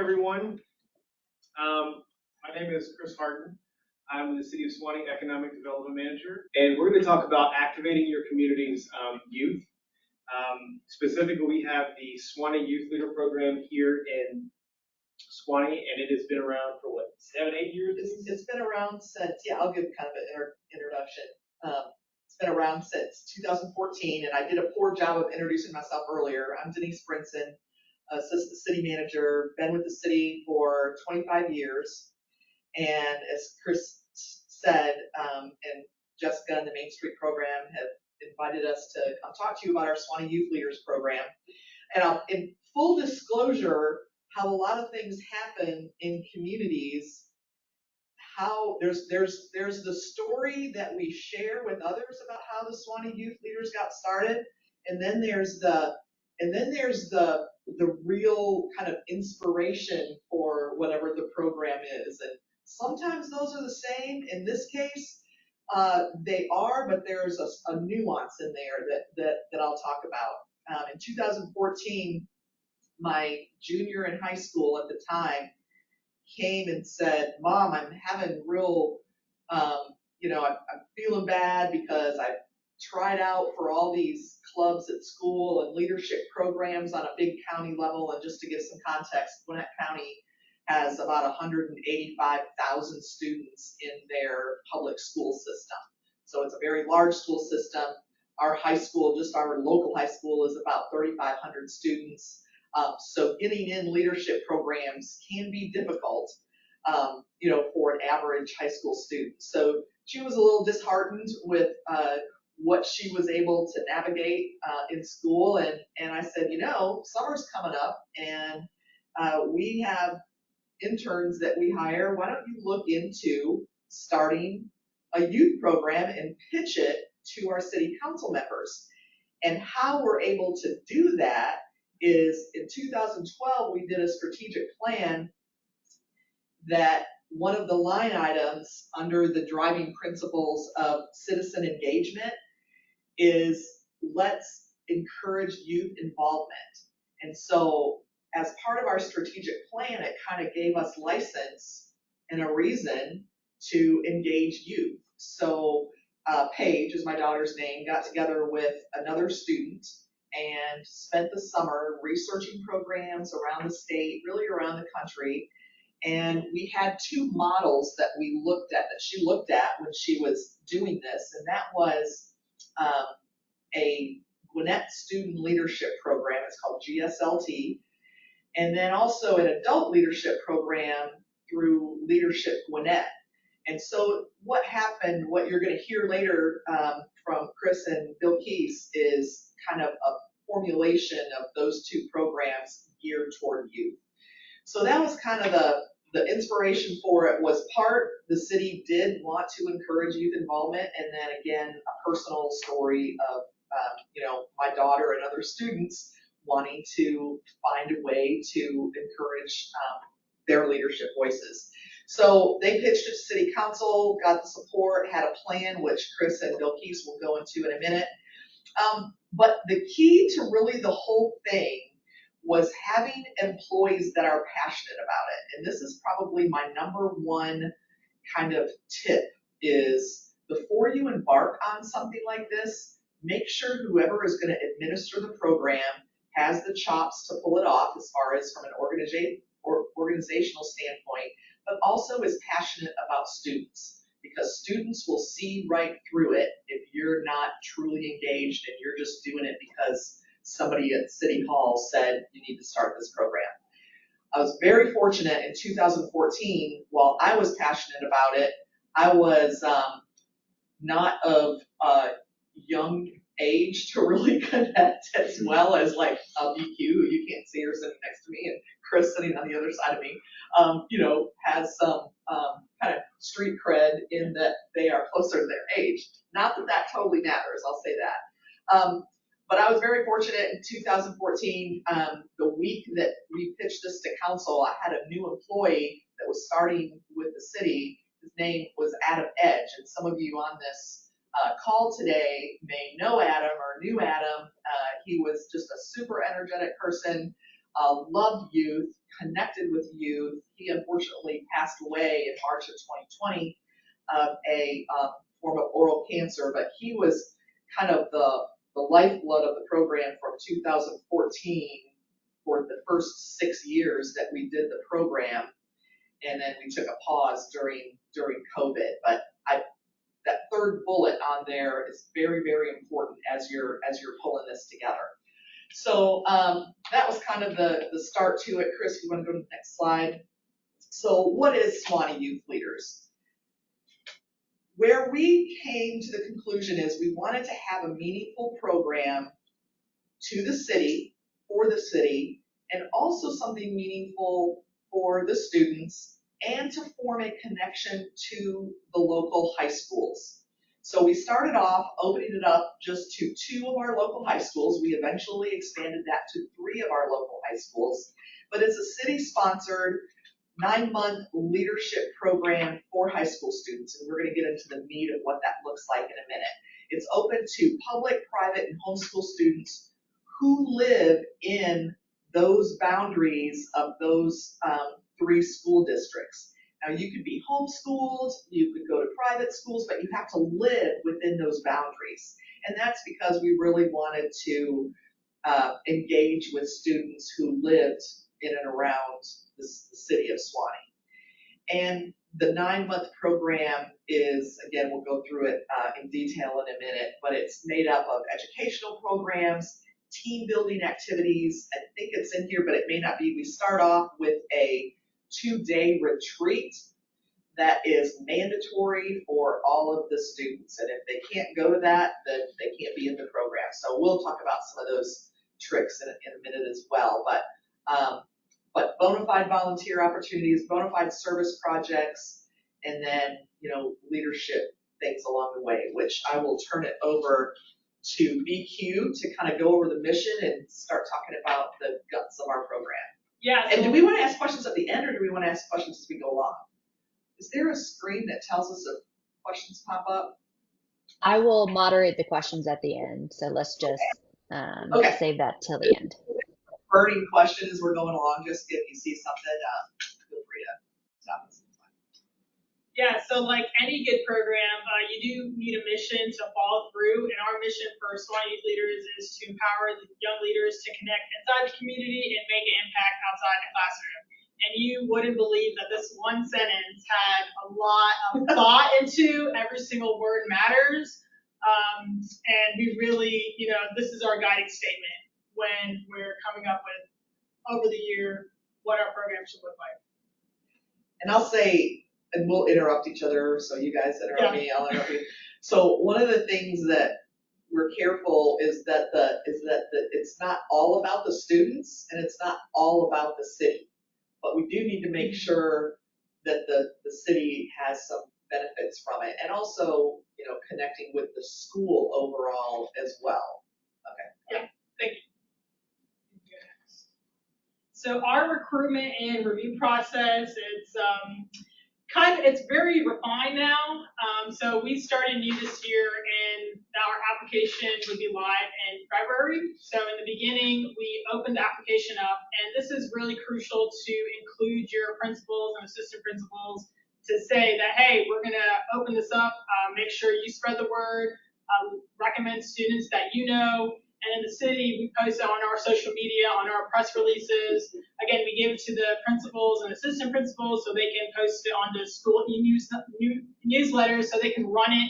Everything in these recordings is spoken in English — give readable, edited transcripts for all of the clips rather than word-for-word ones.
everyone. My name is Chris Hardin. I'm the City of Suwanee Economic Development Manager, and we're going to talk about activating your community's youth. Specifically, we have the Suwanee Youth Leader program here in Suwanee, and it has been around for what, 7, 8 years? It's been around since, I'll give kind of an introduction. It's been around since 2014, and I did a poor job of introducing myself earlier. I'm Denise Brinson, Assistant City Manager, been with the city for 25 years. And as Chris said, and Jessica and the Main Street program have invited us to come talk to you about our Suwanee Youth Leaders program. And in full disclosure, how a lot of things happen in communities, how there's the story that we share with others about how the Suwanee Youth Leaders got started, and then there's the real kind of inspiration for whatever the program is. And sometimes those are the same. In this case, they are, but there's a nuance in there that I'll talk about. In 2014, my junior in high school at the time came and said, "Mom, I'm having real, I'm feeling bad because I've tried out for all these clubs at school and leadership programs on a big county level." And just to give some context, Gwinnett County has about 185,000 students in their public school system. So it's a very large school system. Our high school, just our local high school, is about 3,500 students. So getting in leadership programs can be difficult, for an average high school student. So she was a little disheartened with what she was able to navigate in school. And I said, summer's coming up, and we have interns that we hire. Why don't you look into starting a youth program and pitch it to our city council members? And how we're able to do that is in 2012, we did a strategic plan that one of the line items under the driving principles of citizen engagement is let's encourage youth involvement. And so as part of our strategic plan, it kind of gave us license and a reason to engage youth. So Paige is my daughter's name, got together with another student and spent the summer researching programs around the state, really around the country. And we had 2 models that we looked at, that she looked at when she was doing this. And that was a Gwinnett Student Leadership Program. It's called GSLT. And then also an adult leadership program through Leadership Gwinnett. And so what happened, what you're going to hear later from Chris and Bill Keese, is kind of a formulation of those 2 programs geared toward youth. So that was kind of the inspiration for it. Was part the city did want to encourage youth involvement, and then again a personal story of my daughter and other students wanting to find a way to encourage their leadership voices. So they pitched it to city council, got the support, had a plan, which Chris and Bill Keese will go into in a minute. But the key to really the whole thing was having employees that are passionate about it. And this is probably my number one kind of tip, is before you embark on something like this, make sure whoever is going to administer the program has the chops to pull it off as far as from an organizational standpoint, but also is passionate about students, because students will see right through it if you're not truly engaged and you're just doing it because somebody at City Hall said you need to start this program. I was very fortunate in 2014, while I was passionate about it, I was not of young age to really connect as well as like BQ, who you can't see her sitting next to me, and Chris sitting on the other side of me, has some kind of street cred in that they are closer to their age. Not that that totally matters, I'll say that. But I was very fortunate in 2014, the week that we pitched this to council, I had a new employee that was starting with the city. His name was Adam Edge, and some of you on this call today may know Adam or knew Adam. He was just a super energetic person, loved youth, connected with youth. He unfortunately passed away in March of 2020 of a form of oral cancer, but he was kind of the lifeblood of the program from 2014 for the first 6 years that we did the program, and then we took a pause during COVID. But that third bullet on there is very, very important as you're pulling this together. So that was kind of the start to it. Chris, you want to go to the next slide? So what is Suwanee Youth Leaders? Where we came to the conclusion is we wanted to have a meaningful program to the city, for the city, and also something meaningful for the students, and to form a connection to the local high schools. So we started off opening it up just to 2 of our local high schools. We eventually expanded that to 3 of our local high schools, but it's a city-sponsored 9-month leadership program for high school students, and we're going to get into the meat of what that looks like in a minute. It's open to public, private, and homeschool students who live in those boundaries of those 3 school districts. Now, you could be homeschooled, you could go to private schools, but you have to live within those boundaries. And that's because we really wanted to engage with students who lived in and around the city of Suwanee. And the 9-month program is, again, we'll go through it in detail in a minute, but it's made up of educational programs, team building activities. I think it's in here, but it may not be. We start off with a 2-day retreat that is mandatory for all of the students. And if they can't go to that, then they can't be in the program. So we'll talk about some of those tricks in a minute as well. But bona fide volunteer opportunities, bona fide service projects, and then, leadership things along the way, which I will turn it over to BQ to kind of go over the mission and start talking about the guts of our program. Yeah. And do we want to ask questions at the end, or do we want to ask questions as we go along? Is there a screen that tells us if questions pop up? I will moderate the questions at the end, so let's just save that till the end. Burning question as we're going along, just if you see something, feel free to stop us. Yeah, so like any good program, you do need a mission to follow through, and our mission for Suwanee Youth Leaders is to empower the young leaders to connect inside the community and make an impact outside the classroom. And you wouldn't believe that this one sentence had a lot of thought into. Every single word matters, and we really, this is our guiding statement when we're coming up with, over the year, what our program should look like. And I'll say, and we'll interrupt each other, so you guys interrupt me, I'll interrupt you. So one of the things that we're careful is that it's not all about the students, and it's not all about the city. But we do need to make sure that the city has some benefits from it, and also, connecting with the school overall as well. Okay. Yeah, thank you. So our recruitment and review process is it's very refined now. So we started new this year, and our application would be live in February. So in the beginning, we opened the application up, and this is really crucial to include your principals and assistant principals to say that, hey, we're going to open this up, make sure you spread the word, recommend students that you know. And in the city, we post it on our social media, on our press releases. Again, we give it to the principals and assistant principals so they can post it on the school newsletters so they can run it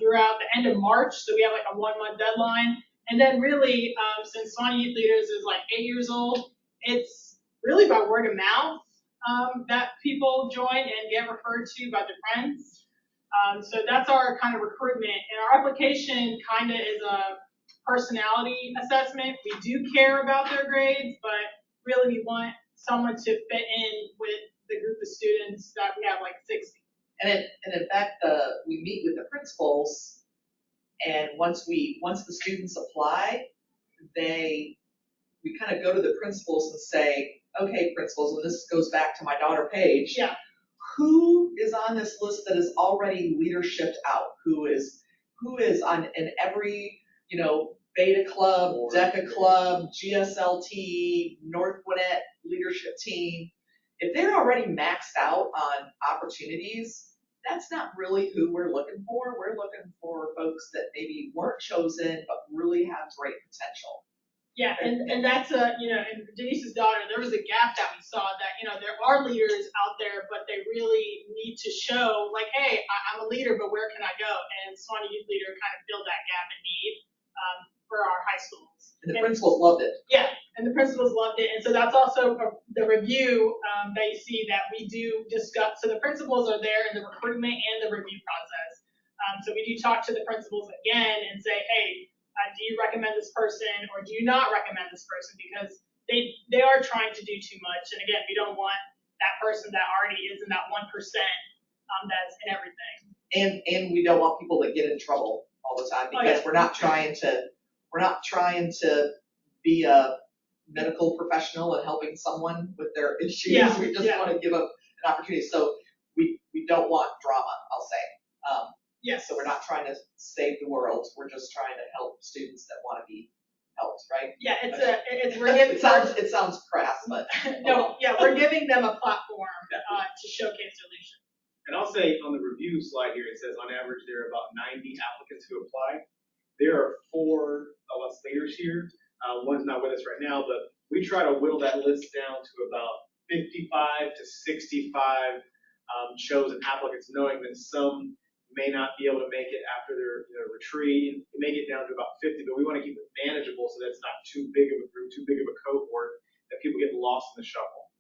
throughout the end of March. So we have like a 1-month deadline. And then really, since Suwanee Youth Leaders is like 8 years old, it's really by word of mouth that people join and get referred to by their friends. So that's our kind of recruitment. And our application kind of is a personality assessment. We do care about their grades, but really we want someone to fit in with the group of students that we have, like 60. And in fact, we meet with the principals, and once the students apply, we kind of go to the principals and say, okay, principals, and this goes back to my daughter Paige. Yeah. Who is on this list that is already leadershiped out? Who is on in every Beta Club, DECA Club, GSLT, North Gwinnett Leadership Team, if they're already maxed out on opportunities, that's not really who we're looking for. We're looking for folks that maybe weren't chosen, but really have great potential. Yeah, and that's and Denise's daughter, there was a gap that we saw that, there are leaders out there, but they really need to show, like, hey, I'm a leader, but where can I go? And Suwanee Youth Leader kind of filled that gap in need for our high schools. And the principals loved it. Yeah, and the principals loved it. And so that's also the review that you see that we do discuss. So the principals are there in the recruitment and the review process. So we do talk to the principals again and say, hey, do you recommend this person or do you not recommend this person? Because they are trying to do too much. And again, we don't want that person that already is in that 1% that's in everything. And we don't want people that get in trouble all the time because we're not trying to be a medical professional and helping someone with their issues. Yeah, we just want to give them an opportunity. So we don't want drama, I'll say. Yes. So we're not trying to save the world. We're just trying to help students that want to be helped, right? Yeah, we're giving. It sounds crass, but no, yeah, we're giving them a platform to showcase their leadership. And I'll say on the review slide here, it says on average there are about 90 applicants who apply. There are 4 of us leaders here. One's not with us right now, but we try to whittle that list down to about 55 to 65 chosen applicants, knowing that some may not be able to make it after their retreat. We may get down to about 50, but we want to keep it manageable so that it's not too big of a group, too big of a cohort, that people get lost in the shuffle.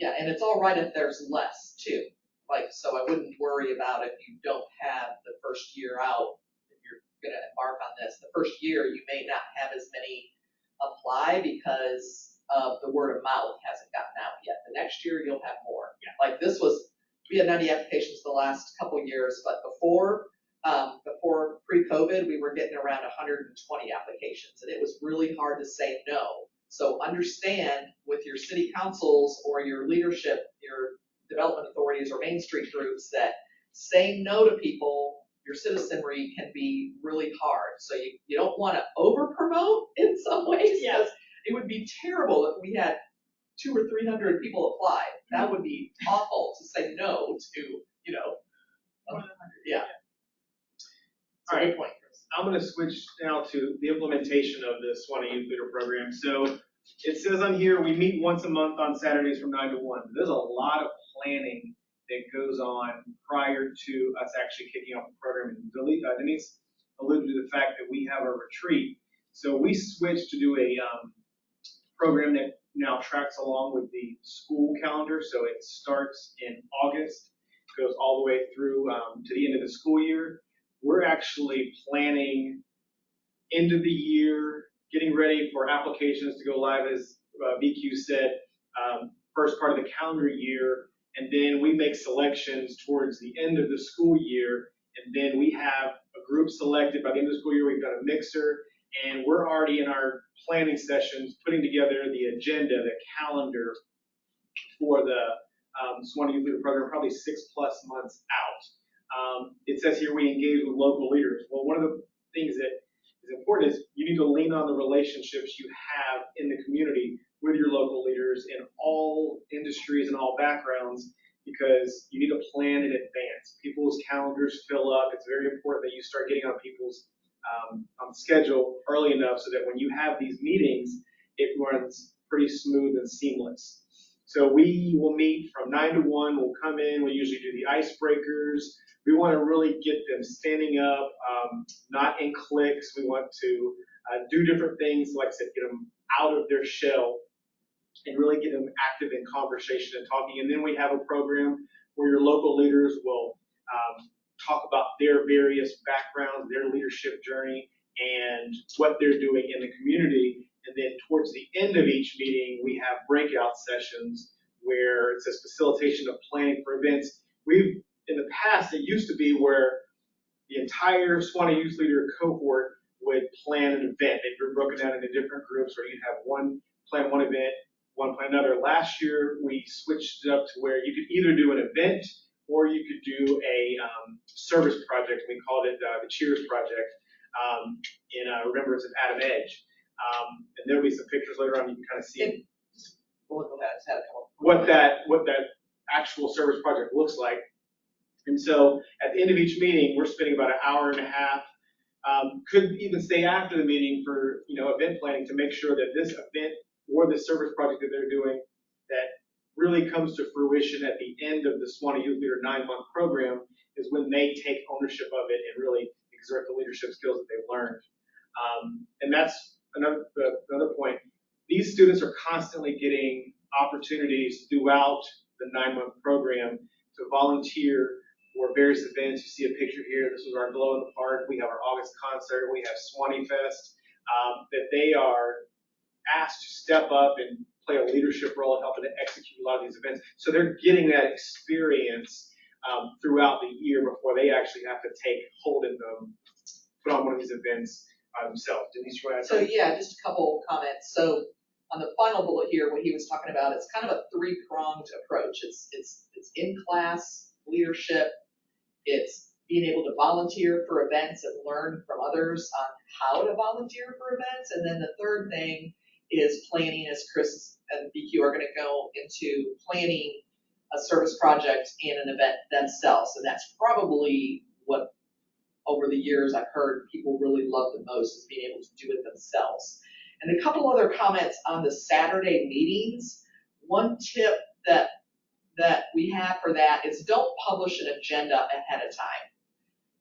Yeah, and it's all right if there's less too. So I wouldn't worry about if you don't have the first year out, if you're going to embark on this. The first year, you may not have as many apply because of the word of mouth hasn't gotten out yet. The next year, you'll have more. Yeah. We had 90 applications the last couple of years, but before pre-COVID, we were getting around 120 applications, and it was really hard to say no. So understand with your city councils or your leadership, your development authorities or Main Street groups that saying no to people, your citizenry can be really hard. So you don't want to over promote in some ways. Yeah. It would be terrible if we had 200 or 300 people apply. That would be awful to say no to, More than 100. Yeah. All right. Good point, Chris. I'm going to switch now to the implementation of the Suwanee Youth Leader Program. So it says on here, we meet once a month on Saturdays from 9 to 1. There's a lot of planning that goes on prior to us actually kicking off the program. And Denise alluded to the fact that we have a retreat. So we switched to do a program that now tracks along with the school calendar. So it starts in August, goes all the way through to the end of the school year. We're actually planning end of the year, getting ready for applications to go live, as BQ said, first part of the calendar year, and then we make selections towards the end of the school year, and then we have a group selected. By the end of the school year, we've got a mixer, and we're already in our planning sessions putting together the agenda, the calendar for the Suwanee Youth Leader Program, probably 6+ months out. It says here we engage with local leaders. Well, one of the things that is important is you need to lean on the relationships you have in the community with your local leaders in all industries and all backgrounds, because you need to plan in advance. People's calendars fill up. It's very important that you start getting on people's schedule early enough so that when you have these meetings, it runs pretty smooth and seamless. So we will meet from 9 to 1. We'll come in. We usually do the icebreakers. We want to really get them standing up, not in cliques. We want to do different things, like I said, get them out of their shell and really get them active in conversation and talking. And then we have a program where your local leaders will talk about their various backgrounds, their leadership journey, and what they're doing in the community. And then towards the end of each meeting, we have breakout sessions where it says facilitation of planning for events. In the past, it used to be where the entire Suwanee Youth Leader cohort would plan an event. They'd be broken down into different groups where you'd have one plan one event, one plan another. Last year, we switched it up to where you could either do an event or you could do a service project. We called it the Cheers Project. in remembrance of Adam Edge. And there'll be some pictures later on. You can kind of see what that actual service project looks like. And so at the end of each meeting, we're spending about an hour and a half. Could even stay after the meeting for event planning to make sure that this event or the service project that they're doing that really comes to fruition at the end of the Suwanee Youth Leader 9-month program is when they take ownership of it and really exert the leadership skills that they've learned. And that's another point. These students are constantly getting opportunities throughout the 9-month program to volunteer for various events. You see a picture here. This was our Glow in the Park. We have our August concert. We have Suwanee Fest. That they are asked to step up and play a leadership role in helping to execute a lot of these events. So they're getting that experience throughout the year before they actually have to take hold in them, put on one of these events themselves. Denise, you want to add something? So yeah, just a couple comments. So on the final bullet here, what he was talking about, it's kind of a three-pronged approach. It's in-class leadership, it's being able to volunteer for events and learn from others on how to volunteer for events, and then the third thing is planning, as Chris and BQ are going to go into planning a service project and an event themselves. And that's probably what over the years I've heard people really love the most, is being able to do it themselves. And a couple other comments on the Saturday meetings. One tip that we have for that is don't publish an agenda ahead of time.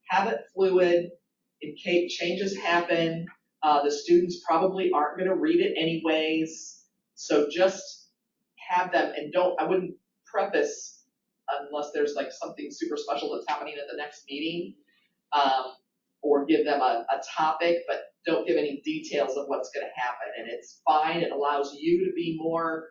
Have it fluid in case changes happen. The students probably aren't going to read it anyways. So just have them, and I wouldn't preface unless there's like something super special that's happening at the next meeting, or give them a topic, but don't give any details of what's going to happen. And it's fine. It allows you to be more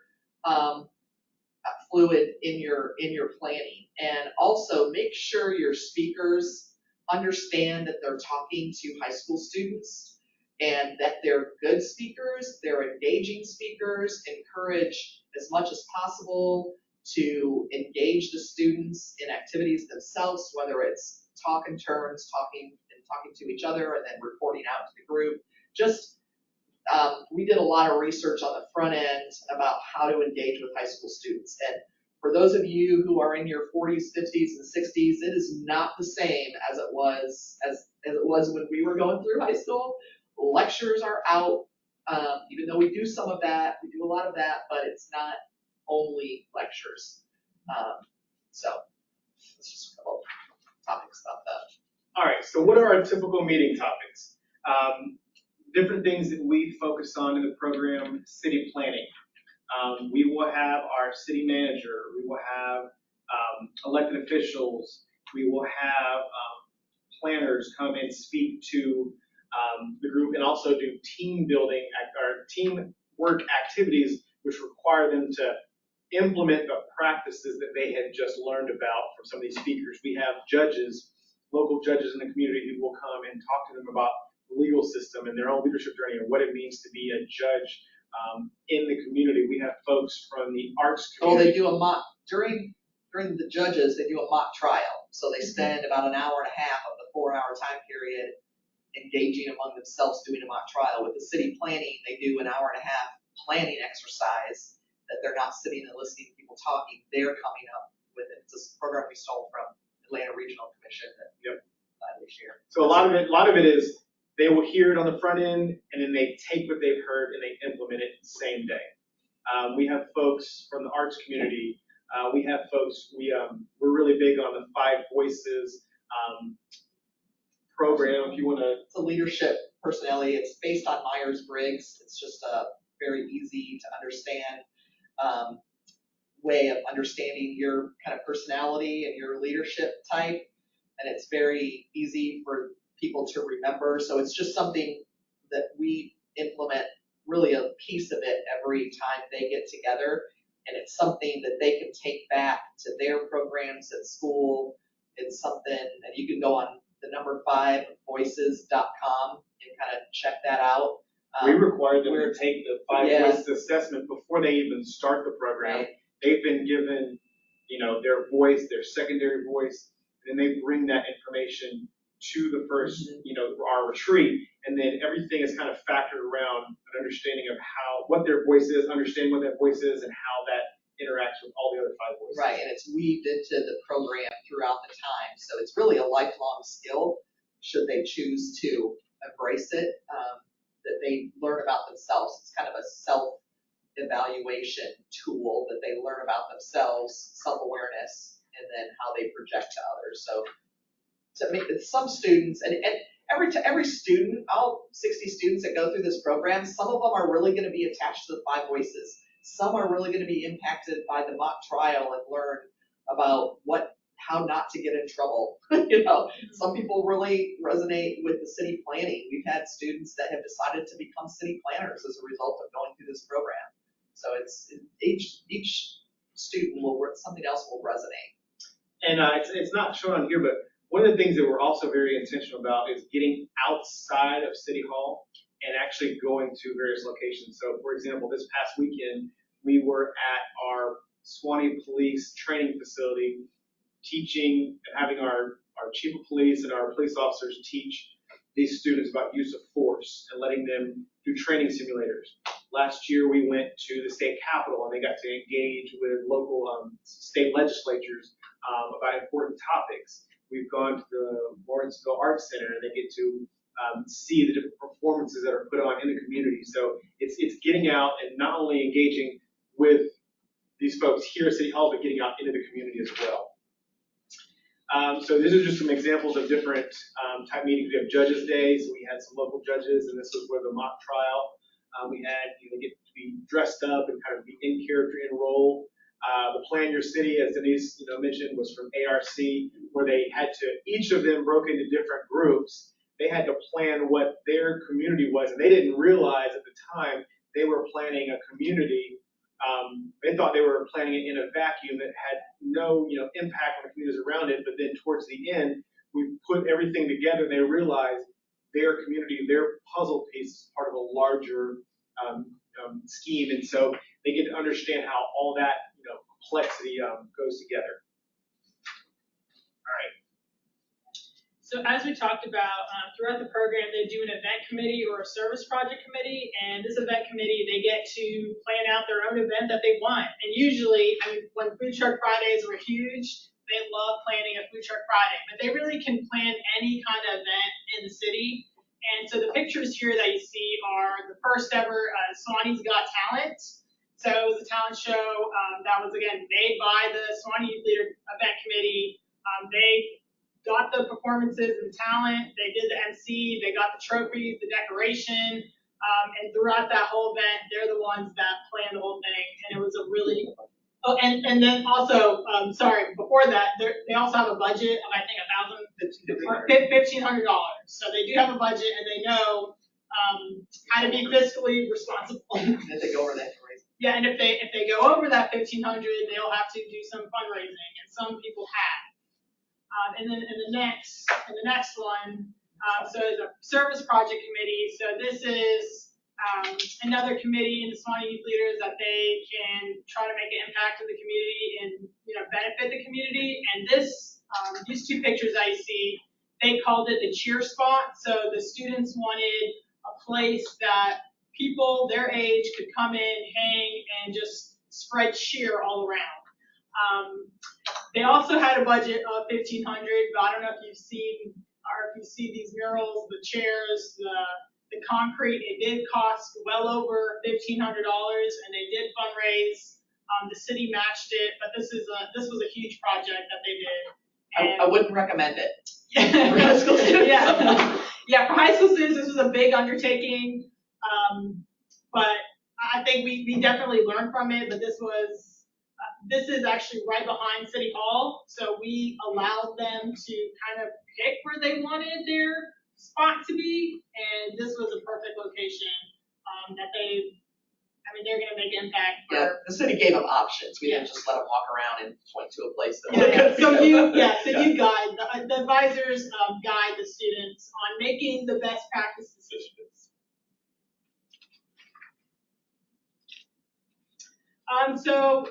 fluid in your planning. And also make sure your speakers understand that they're talking to high school students and that they're good speakers, they're engaging speakers. Encourage as much as possible to engage the students in activities themselves, whether it's talk in turns, talking to each other, and then reporting out to the group. Just we did a lot of research on the front end about how to engage with high school students. And for those of you who are in your 40s, 50s, and 60s, it is not the same as it was when we were going through high school. Lectures are out, even though we do some of that, we do a lot of that, but it's not only lectures. So that's just a couple topics about that. All right, so what are our typical meeting topics? Different things that we focus on in the program: city planning. We will have our city manager. We will have elected officials. We will have planners come and speak to the group, and also do team building or teamwork activities, which require them to implement the practices that they had just learned about from some of these speakers. We have judges, local judges in the community, who will come and talk to them about the legal system and their own leadership journey and what it means to be a judge in the community. We have folks from the arts community. Oh, they do a mock, during the judges, they do a mock trial. So they spend about an hour and a half of the 4-hour time period engaging among themselves doing a mock trial. With the city planning, they do an hour and a half planning exercise that they're not sitting and listening to people talking. They're coming up with it. It's a program we stole from Atlanta Regional Commission that they share. So a lot of it is they will hear it on the front end, and then they take what they've heard and they implement it the same day. We have folks from the arts community. We have folks, we're really big on the 5 Voices program. If you want to. It's a leadership personality. It's based on Myers-Briggs. It's just a very easy to understand way of understanding your kind of personality and your leadership type. And it's very easy for people to remember. So it's just something that we implement, really a piece of it every time they get together. And it's something that they can take back to their programs at school. It's something that you can go on the number 5voices.com and kind of check that out. We require them to take the 5 Voices assessment before they even start the program. Right. They've been given, their voice, their secondary voice, and then they bring that information to the first, our retreat, and then everything is kind of factored around an understanding of what their voice is, understanding what that voice is, and how that interacts with all the other 5 voices. Right, and it's weaved into the program throughout the time, so it's really a lifelong skill, should they choose to embrace it, that they learn about themselves. It's kind of a self-evaluation tool that they learn about themselves, self-awareness, and then how they project to others. So some students, and every student, all 60 students that go through this program, some of them are really going to be attached to the 5 voices. Some are really going to be impacted by the mock trial and learn about how not to get in trouble. Some people really resonate with the city planning. We've had students that have decided to become city planners as a result of going through this program. So each student something else will resonate. And it's not shown on here, but one of the things that we're also very intentional about is getting outside of City Hall and actually going to various locations. So, for example, this past weekend, we were at our Suwanee Police training facility, teaching and having our chief of police and our police officers teach these students about use of force and letting them do training simulators. Last year, we went to the state capitol and they got to engage with local state legislatures about important topics. We've gone to the Lawrenceville Arts Center and they get to see the different performances that are put on in the community. So it's getting out and not only engaging with these folks here at City Hall, but getting out into the community as well. So these are just some examples of different type meetings. We have Judges Day, so we had some local judges, and this was where the mock trial. We had, they get to be dressed up and kind of be in character, in role. The Plan Your City, as Denise mentioned, was from ARC, where they had to, each of them broke into different groups. They had to plan what their community was, and they didn't realize at the time they were planning a community. They thought they were planning it in a vacuum that had no impact on the communities around it, but then towards the end, we put everything together and they realized their community, their puzzle piece is part of a larger scheme, and so they get to understand how all that complexity goes together. All right. So as we talked about, throughout the program, they do an event committee or a service project committee, and this event committee, they get to plan out their own event that they want. And usually, when Food Truck Fridays were huge, they love planning a Food Truck Friday, but they really can plan any kind of event in the city. And so the pictures here that you see are the first ever Suwanee's Got Talent. So it was a talent show that was, again, made by the Suwanee Youth Leaders event committee. They got the performances and talent, they did the MC, they got the trophies, the decoration, and throughout that whole event, they're the ones that planned the whole thing, and it was a really, and then also, before that, they also have a budget of, I think, $1,500. So they do have a budget, and they know how to be fiscally responsible. And if they go over that, yeah, and if they go over that $1,500, they'll have to do some fundraising, and some people have. And then in the next one, so there's a service project committee. So this is another committee in the Suwanee Youth Leaders that they can try to make an impact in the community and benefit the community. And these 2 pictures that you see, they called it the cheer spot. So the students wanted a place that people their age could come in, hang, and just spread cheer all around. They also had a budget of $1,500, but I don't know if you've seen or if you see these murals, the chairs, the concrete. It did cost well over $1,500, and they did fundraise. The city matched it, but this was a huge project that they did. I wouldn't recommend it. Yeah. For high school students. Yeah, for high school students, this was a big undertaking, but I think we definitely learned from it. But this is actually right behind City Hall, so we allowed them to kind of pick where they wanted their spot to be, and this was a perfect location that they're going to make impact for. Yeah, the city gave them options. We didn't just let them walk around and point to a place that you guide, the advisors guide the students on making the best practice decisions. So,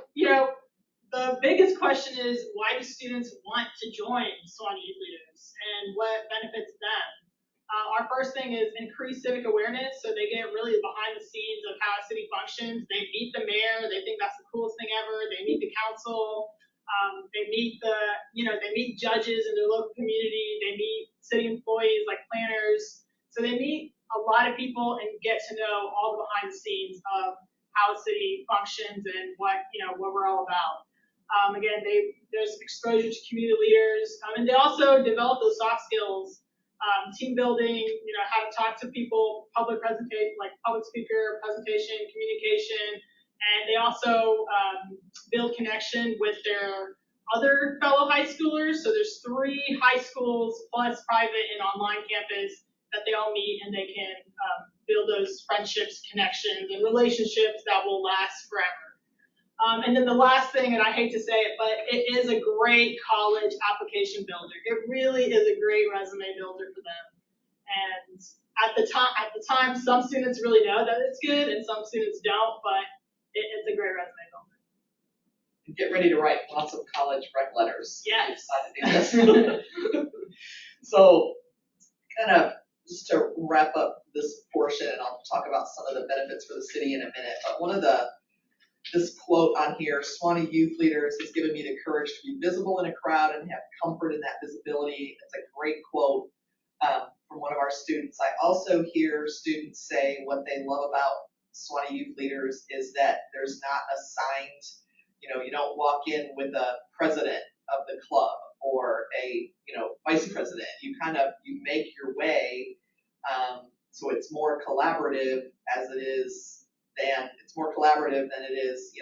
the biggest question is, why do students want to join Suwanee Youth Leaders, and what benefits them? Our first thing is increase civic awareness, so they get really behind the scenes of how a city functions. They meet the mayor, they think that's the coolest thing ever. They meet the council, they meet they meet judges in their local community. They meet city employees like planners. So they meet a lot of people and get to know all the behind the scenes of how the city functions and what we're all about. Again, there's exposure to community leaders, and they also develop those soft skills, team building, how to talk to people, public speaker, presentation, communication, and they also build connection with their other fellow high schoolers. So there's 3 high schools plus private and online campus that they all meet, and they can build those friendships, connections, and relationships that will last forever. And then the last thing, and I hate to say it, but it is a great college application builder. It really is a great resume builder for them. And at the time, some students really know that it's good, and some students don't, but it's a great resume builder. Get ready to write lots of college rec letters. Yes. So, kind of just to wrap up this portion, and I'll talk about some of the benefits for the city in a minute. But this quote on here, Suwanee Youth Leaders has given me the courage to be visible in a crowd and have comfort in that visibility. It's a great quote from one of our students. I also hear students say what they love about Suwanee Youth Leaders is that there's not a signed, you don't walk in with a president of the club or a, vice president. You make your way. So it's more collaborative than it is,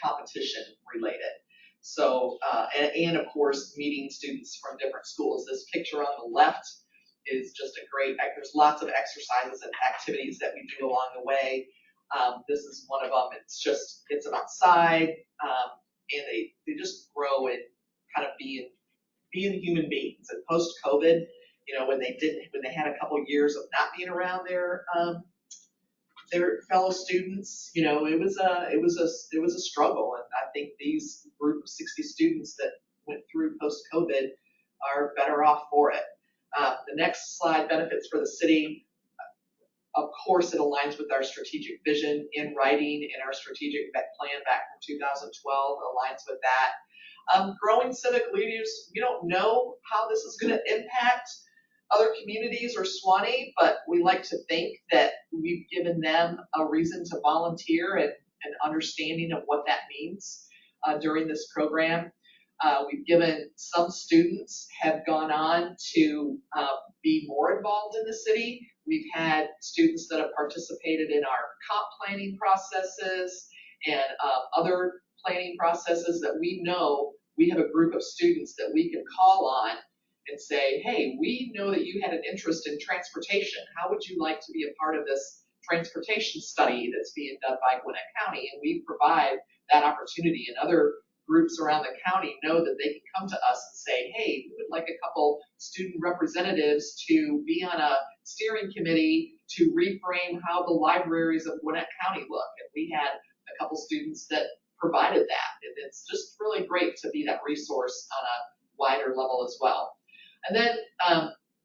competition related. So, and of course, meeting students from different schools. This picture on the left is just there's lots of exercises and activities that we do along the way. This is one of them. It's outside, and they just grow and kind of being human beings. And post-COVID, when they had a couple years of not being around their fellow students, it was a struggle. And I think these group of 60 students that went through post-COVID are better off for it. The next slide, benefits for the city. Of course, it aligns with our strategic vision in writing, and our strategic plan back from 2012 aligns with that. Growing civic leaders, we don't know how this is going to impact other communities or Suwanee, but we like to think that we've given them a reason to volunteer and an understanding of what that means during this program. We've given some students have gone on to be more involved in the city. We've had students that have participated in our comp planning processes and other planning processes that we know we have a group of students that we can call on and say, hey, we know that you had an interest in transportation. How would you like to be a part of this transportation study that's being done by Gwinnett County? And we provide that opportunity, and other groups around the county know that they can come to us and say, hey, we would like a couple student representatives to be on a steering committee to reframe how the libraries of Gwinnett County look. And we had a couple students that provided that. And it's just really great to be that resource on a wider level as well. And then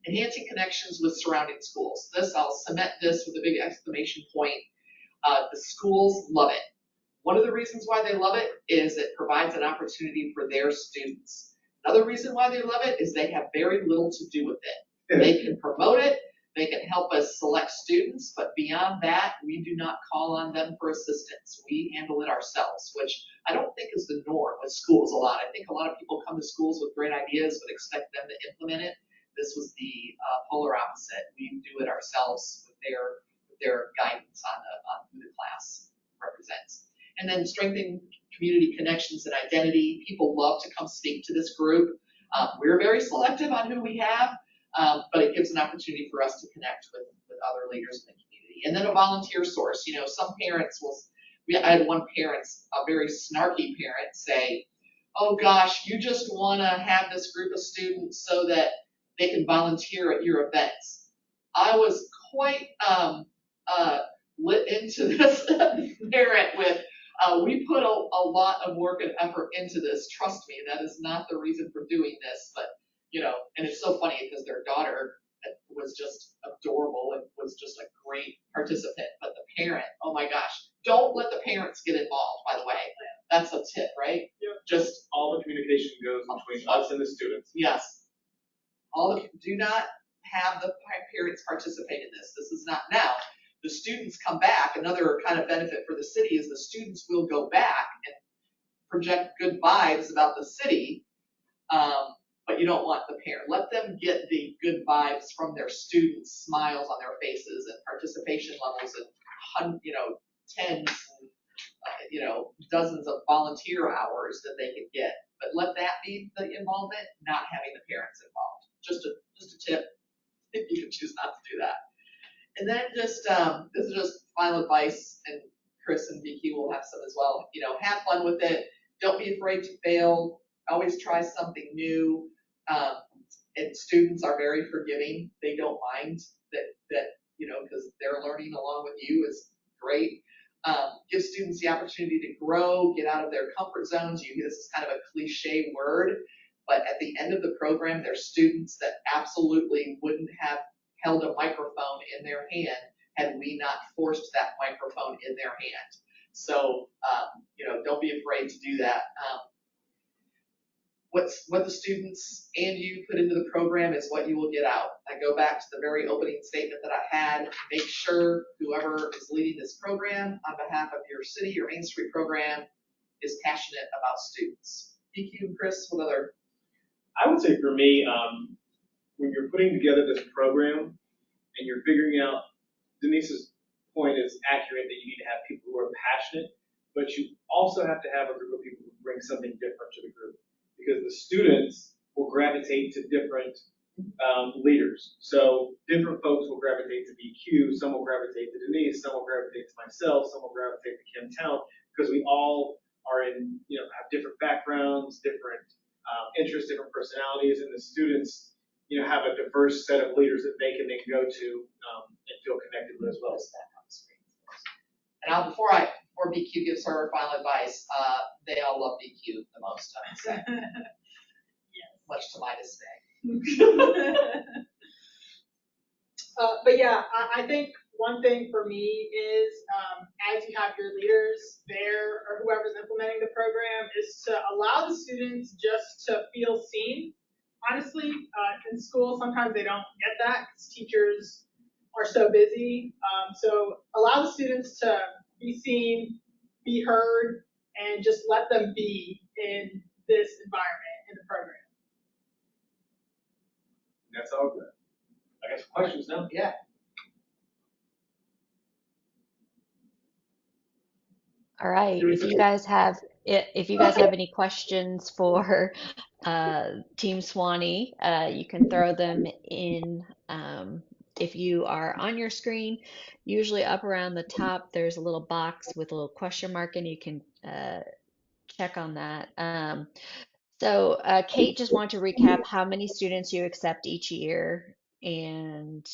enhancing connections with surrounding schools. I'll cement this with a big exclamation point. The schools love it. One of the reasons why they love it is it provides an opportunity for their students. Another reason why they love it is they have very little to do with it. They can promote it, they can help us select students, but beyond that, we do not call on them for assistance. We handle it ourselves, which I don't think is the norm with schools a lot. I think a lot of people come to schools with great ideas but expect them to implement it. This was the polar opposite. We do it ourselves with their guidance on who the class represents. And then strengthening community connections and identity. People love to come speak to this group. We're very selective on who we have, but it gives an opportunity for us to connect with other leaders in the community. And then a volunteer source. Some parents I had one parent, a very snarky parent, say, oh gosh, you just want to have this group of students so that they can volunteer at your events. I was quite lit into this parent with, We put a lot of work and effort into this. Trust me, that is not the reason for doing this, but and it's so funny because their daughter was just adorable and was just a great participant, but the parent, oh my gosh, don't let the parents get involved, by the way. That's a tip, right? Yep. Just all the communication goes between us and the students. Yes. Do not have the parents participate in this. This is not now. The students come back. Another kind of benefit for the city is the students will go back and project good vibes about the city, but you don't want the parent. Let them get the good vibes from their students, smiles on their faces, and participation levels, and tens, dozens of volunteer hours that they could get. But let that be the involvement, not having the parents involved. Just a tip, if you can choose not to do that. And then this is just final advice, and Chris and Vicky will have some as well. Have fun with it. Don't be afraid to fail. Always try something new. And students are very forgiving. They don't mind that because they're learning along with you is great. Give students the opportunity to grow, get out of their comfort zones. This is kind of a cliche word, but at the end of the program, there's students that absolutely wouldn't have held a microphone in their hand had we not forced that microphone in their hand. So, don't be afraid to do that. What the students and you put into the program is what you will get out. I go back to the very opening statement that I had. Make sure whoever is leading this program on behalf of your city or Main Street program is passionate about students. DQ and Chris, what other? I would say for me, when you're putting together this program and you're figuring out, Denise's point is accurate that you need to have people who are passionate, but you also have to have a group of people who bring something different to the group. Because the students will gravitate to different leaders. So different folks will gravitate to BQ, some will gravitate to Denise, some will gravitate to myself, some will gravitate to Kim Town, because we all are have different backgrounds, different interests, different personalities, and the students, have a diverse set of leaders that they can then go to and feel connected with as well. And now before BQ gives her final advice, they all love BQ the most, I would say. Yes. Much to my dismay. But yeah, I think one thing for me is as you have your leaders there or whoever's implementing the program is to allow the students just to feel seen. Honestly, in school, sometimes they don't get that because teachers are so busy. So allow the students to be seen, be heard, and just let them be in this environment, in the program. That's all good. I guess questions now? Yeah. All right. If you guys have any questions for Team Suwanee, you can throw them in. If you are on your screen, usually up around the top, there's a little box with a little question mark, and you can check on that. So Kate just wanted to recap how many students you accept each year, and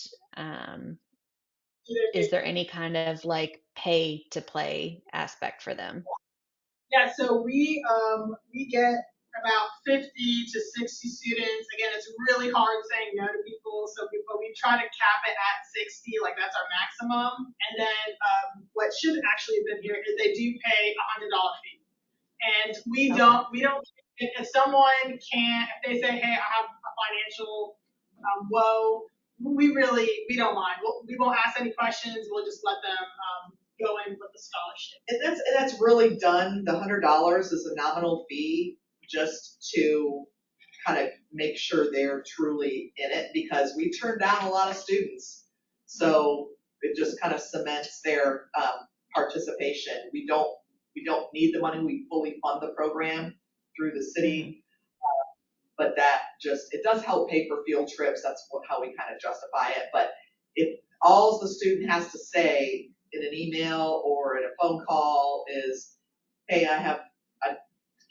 is there any kind of like pay to play aspect for them? Yeah, so we get about 50 to 60 students. Again, it's really hard saying no to people, so we try to cap it at 60, like that's our maximum. And then what should actually have been here is they do pay a $100 fee, and we don't. If someone can't, if they say, hey, I have a financial woe, we don't mind. We won't ask any questions. We'll just let them go in with the scholarship. And that's really done. The $100 is a nominal fee just to kind of make sure they're truly in it, because we turn down a lot of students. So it just kind of cements their participation. We don't need the money. We fully fund the program through the city. But that it does help pay for field trips. That's how we kind of justify it. But if all the student has to say in an email or in a phone call is, hey,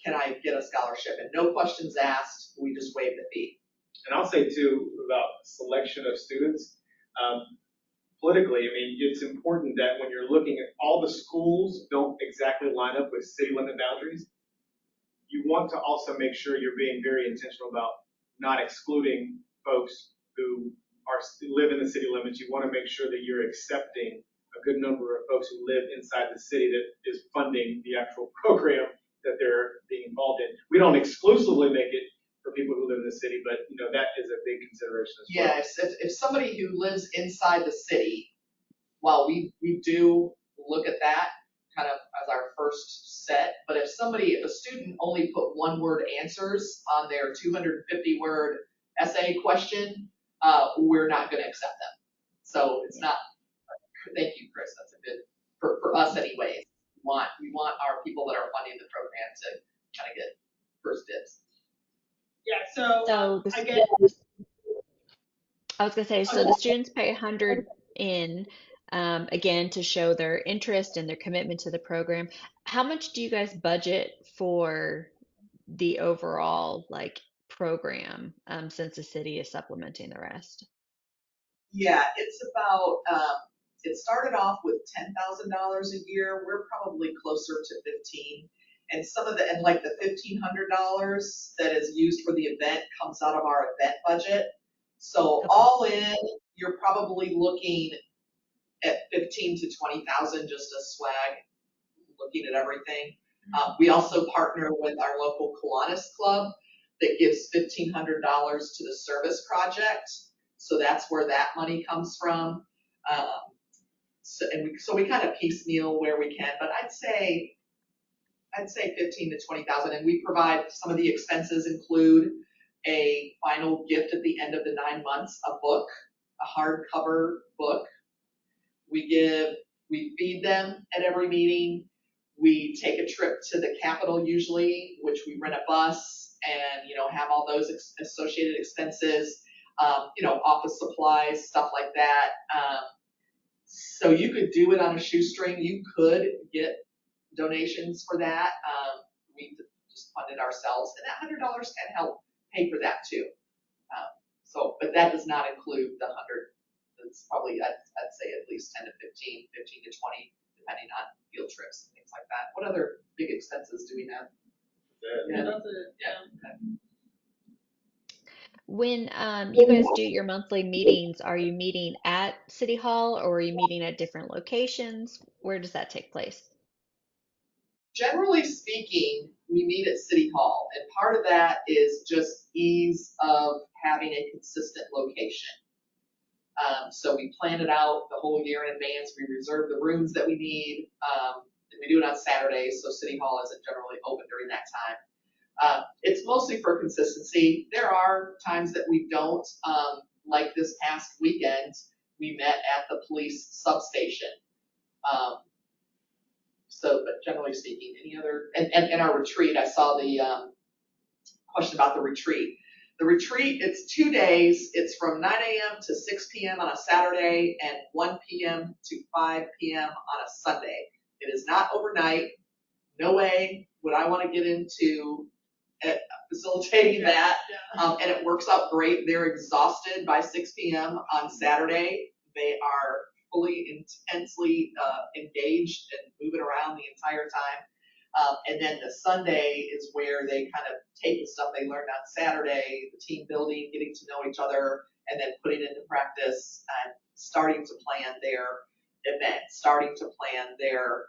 can I get a scholarship? And no questions asked, we just waive the fee. And I'll say too, about selection of students, politically, I mean, it's important that when you're looking at all the schools don't exactly line up with city limit boundaries. You want to also make sure you're being very intentional about not excluding folks who live in the city limits. You want to make sure that you're accepting a good number of folks who live inside the city that is funding the actual program that they're being involved in. We don't exclusively make it for people who live in the city, but that is a big consideration as well. Yeah, if somebody who lives inside the city, while we do look at that kind of as our first set, but if a student only put one word answers on their 250 word essay question, we're not going to accept them. So it's not, thank you, Chris, that's a good, for us anyways, we want our people that are funding the program to kind of get first dibs. Yeah, so So I get. I was gonna say, so the students pay 100 in, again, to show their interest and their commitment to the program. How much do you guys budget for the overall program, since the city is supplementing the rest? Yeah, it's about, it started off with $10,000 a year. We're probably closer to 15. And like the $1,500 that is used for the event comes out of our event budget. So Okay. all in, you're probably looking at 15 to 20,000 just a swag, looking at everything. We also partner with our local Kiwanis Club that gives $1,500 to the service project. So that's where that money comes from. So we kind of piecemeal where we can, but I'd say 15 to 20,000, and we provide some of the expenses include a final gift at the end of the 9 months, a book, a hardcover book. We feed them at every meeting. We take a trip to the Capitol usually, which we rent a bus and, have all those associated expenses, office supplies, stuff like that. So you could do it on a shoestring. You could get donations for that. We just fund it ourselves, and that $100 can help pay for that too. But that does not include the 100. It's probably, I'd say at least 10 to 15 to 20, depending on field trips and things like that. What other big expenses do we have? Yeah, that's it. Yeah. Okay. When you guys do your monthly meetings, are you meeting at City Hall or are you meeting at different locations? Where does that take place? Generally speaking, we meet at City Hall, and part of that is just ease of having a consistent location. So we plan it out the whole year in advance. We reserve the rooms that we need. And we do it on Saturdays, so City Hall isn't generally open during that time. It's mostly for consistency. There are times that we don't, like this past weekend, we met at the police substation. But generally speaking, any other, and our retreat, I saw the question about the retreat. The retreat, it's 2 days. It's from 9 a.m. to 6 p.m. on a Saturday and 1 p.m. to 5 p.m. on a Sunday. It is not overnight. No way would I want to get into facilitating that. Yeah. And it works out great. They're exhausted by 6 p.m. on Saturday. They are fully, intensely engaged and moving around the entire time. And then the Sunday is where they kind of take the stuff they learned on Saturday, the team building, getting to know each other, and then putting it into practice and starting to plan their event, starting to plan their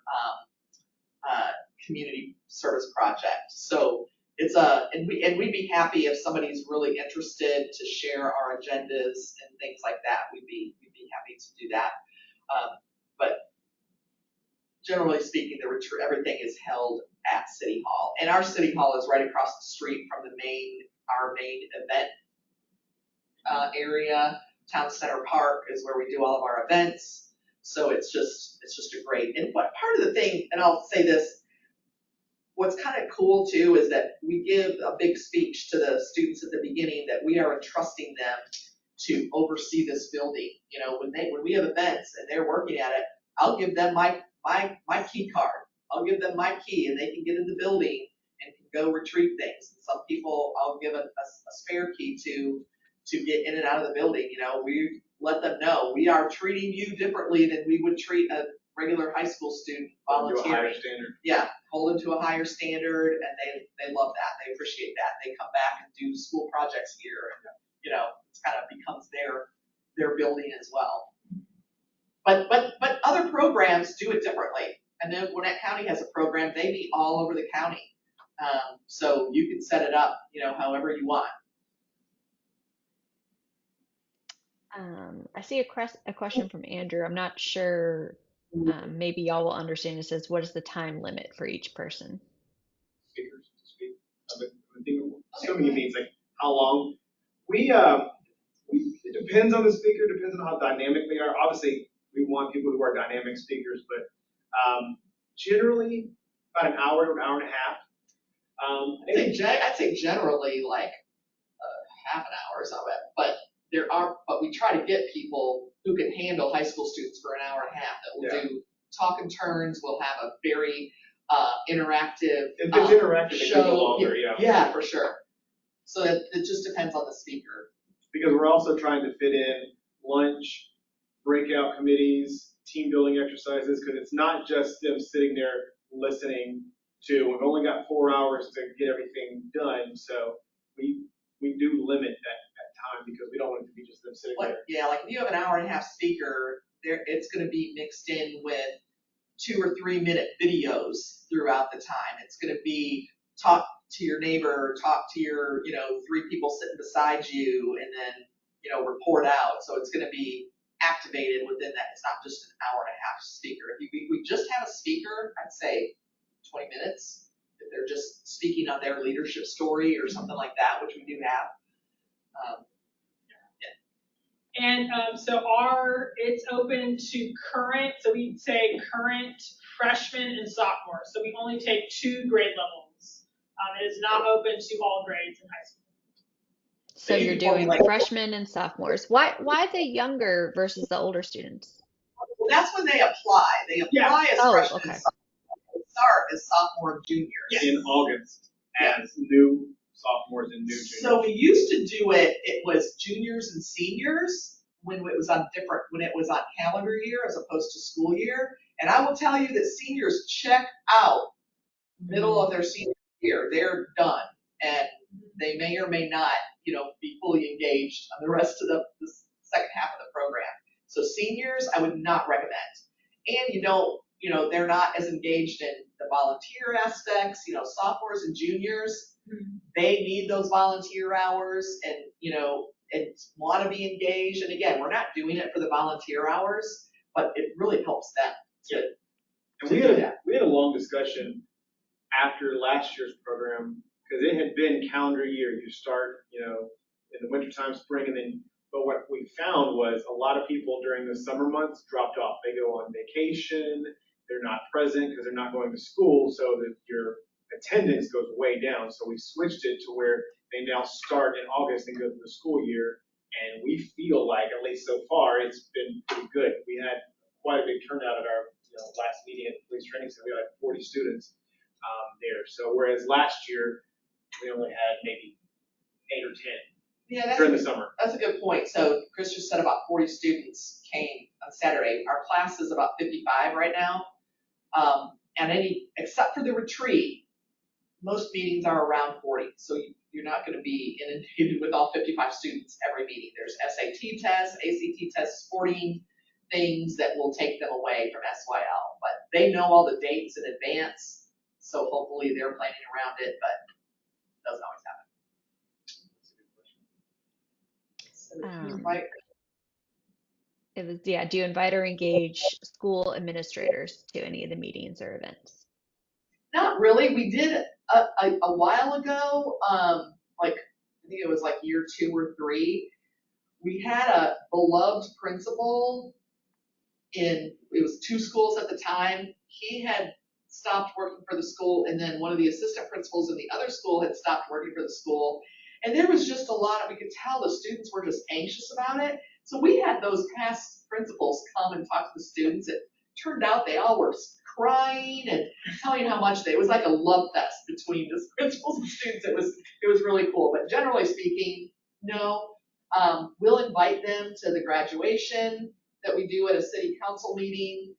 community service project. So it's and we'd be happy if somebody's really interested to share our agendas and things like that. We'd be happy to do that. But generally speaking, the retreat, everything is held at City Hall, and our City Hall is right across the street from our main event area. Town Center Park is where we do all of our events. So it's just a great. And what part of the thing, and I'll say this, what's kind of cool too is that we give a big speech to the students at the beginning that we are entrusting them to oversee this building. When we have events and they're working at it, I'll give them my key card. I'll give them my key and they can get in the building and can go retrieve things. And some people I'll give a spare key to get in and out of the building. let them know, we are treating you differently than we would treat a regular high school student To a volunteering. higher standard. Yeah, hold them to a higher standard, and they love that. They appreciate that. They come back and do school projects here, and it kind of becomes their building as well. But other programs do it differently. I know Gwinnett County has a program. They meet all over the county, so you can set it up, however you want. I see a question from Andrew. I'm not sure. Maybe y'all will understand. It says, "What is the time limit for each person?" Speakers to speak. I think assuming it means like how long. It depends on the speaker, depends on how dynamic they are. Obviously, we want people who are dynamic speakers, but generally about an hour to an hour and a half. I'd say generally like half an hour or something, but we try to get people who can handle high school students for an hour and a half that will do talk and turns. We'll have a very interactive If it's interactive, it show. can go longer, Yeah, for sure. So it just depends on the speaker. Because we're also trying to fit in lunch, breakout committees, team building exercises, because it's not just them sitting there listening to, we've only got 4 hours to get everything done, so we do limit that time because we don't want it to be just them sitting there. Yeah, like if you have an hour and a half speaker, it's going to be mixed in with 2 or 3 minute videos throughout the time. It's going to be talk to your neighbor, talk to your, 3 people sitting beside you, and then, report out. So it's going to be activated within that. It's not just an hour and a half speaker. If we just have a speaker, I'd say 20 minutes. If they're just speaking on their leadership story or something like that, which we do have. And so it's open to current, so we'd say current freshmen and sophomores. So we only take 2 grade levels. It is not open to all grades in high school. So you're doing freshmen and sophomores. Why the younger versus the older students? Well, that's when they apply. They apply as freshmen. Okay. They start as sophomore and juniors. In August as new sophomores and new juniors. So we used to do it was juniors and seniors when it was on calendar year as opposed to school year. And I will tell you that seniors check out middle of their senior year. They're done, and they may or may not, be fully engaged on the rest of the second half of the program. So seniors, I would not recommend. And they're not as engaged in the volunteer aspects. Sophomores and juniors, they need those volunteer hours and want to be engaged. And again, we're not doing it for the volunteer hours, but it really helps them to. And we had a long discussion after last year's program, because it had been calendar year. You start, in the wintertime, spring, but what we found was a lot of people during the summer months dropped off. They go on vacation, they're not present because they're not going to school, so that your attendance goes way down. So we switched it to where they now start in August and go through the school year, and we feel like, at least so far, it's been pretty good. We had quite a big turnout at our last meeting at the police training center. We had like 40 students there. So whereas last year we only had maybe 8 or 10 during the summer. That's a good point. So Chris just said about 40 students came on Saturday. Our class is about 55 right now. Except for the retreat, most meetings are around 40. So you're not going to be inundated with all 55 students every meeting. There's SAT tests, ACT tests, sporting things that will take them away from SYL. But they know all the dates in advance, so hopefully they're planning around it, but it doesn't always happen. It was, do you invite or engage school administrators to any of the meetings or events? Not really. We did a while ago, I think it was like year 2 or 3. We had a beloved principal it was 2 schools at the time. He had stopped working for the school, and then one of the assistant principals in the other school had stopped working for the school. And there was just we could tell the students were just anxious about it. So we had those past principals come and talk to the students. It turned out they all were crying and telling how much it was like a love fest between the principals and students. It was really cool. But generally speaking, no. We'll invite them to the graduation that we do at a city council meeting.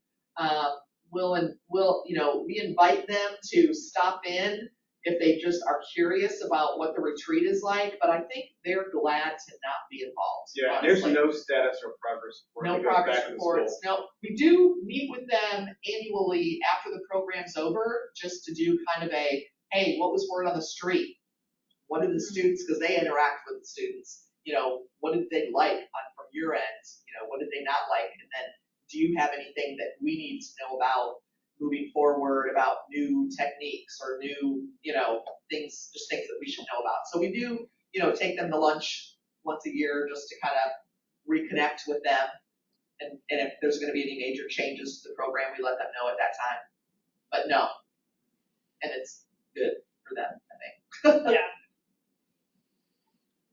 We invite them to stop in if they just are curious about what the retreat is like, but I think they're glad to not be involved. Yeah, honestly. there's no status or progress report. No that goes progress back to the reports, school. no. We do meet with them annually after the program's over, just to do kind of a, hey, what was word on the street? What did the students, because they interact with the students, what did they like from your end? What did they not like? And then, do you have anything that we need to know about moving forward, about new techniques or new, things that we should know about? So we do, take them to lunch once a year just to kind of reconnect with them. And if there's going to be any major changes to the program, we let them know at that time. But no, and it's good for them, I think. Yeah.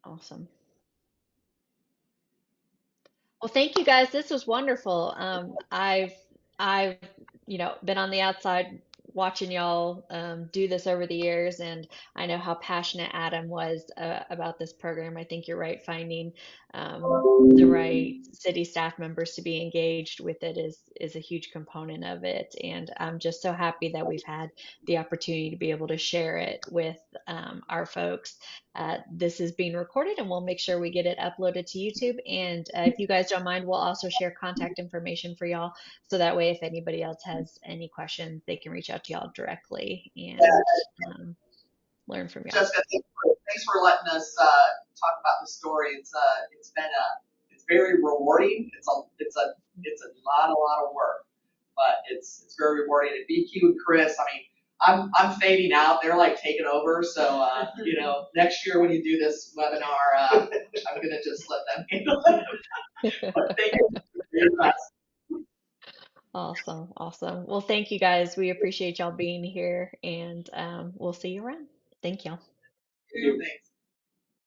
Awesome. Well, thank you guys. This was wonderful. I've been on the outside watching y'all do this over the years, and I know how passionate Adam was about this program. I think you're right. Finding the right city staff members to be engaged with it is a huge component of it, and I'm just so happy that we've had the opportunity to be able to share it with our folks. This is being recorded, and we'll make sure we get it uploaded to YouTube. And if you guys don't mind, we'll also share contact information for y'all, so that way if anybody else has any questions, they can reach out to y'all directly and learn from y'all. Jessica, thanks for letting us talk about the story. It's very rewarding. It's a lot of work, but it's very rewarding. And BQ and Chris, I mean, I'm fading out. They're like taking over. So next year when you do this webinar, I'm gonna just let them handle it. But thank you for your best. Awesome. Well, thank you guys. We appreciate y'all being here, and we'll see you around. Thank y'all. Thanks.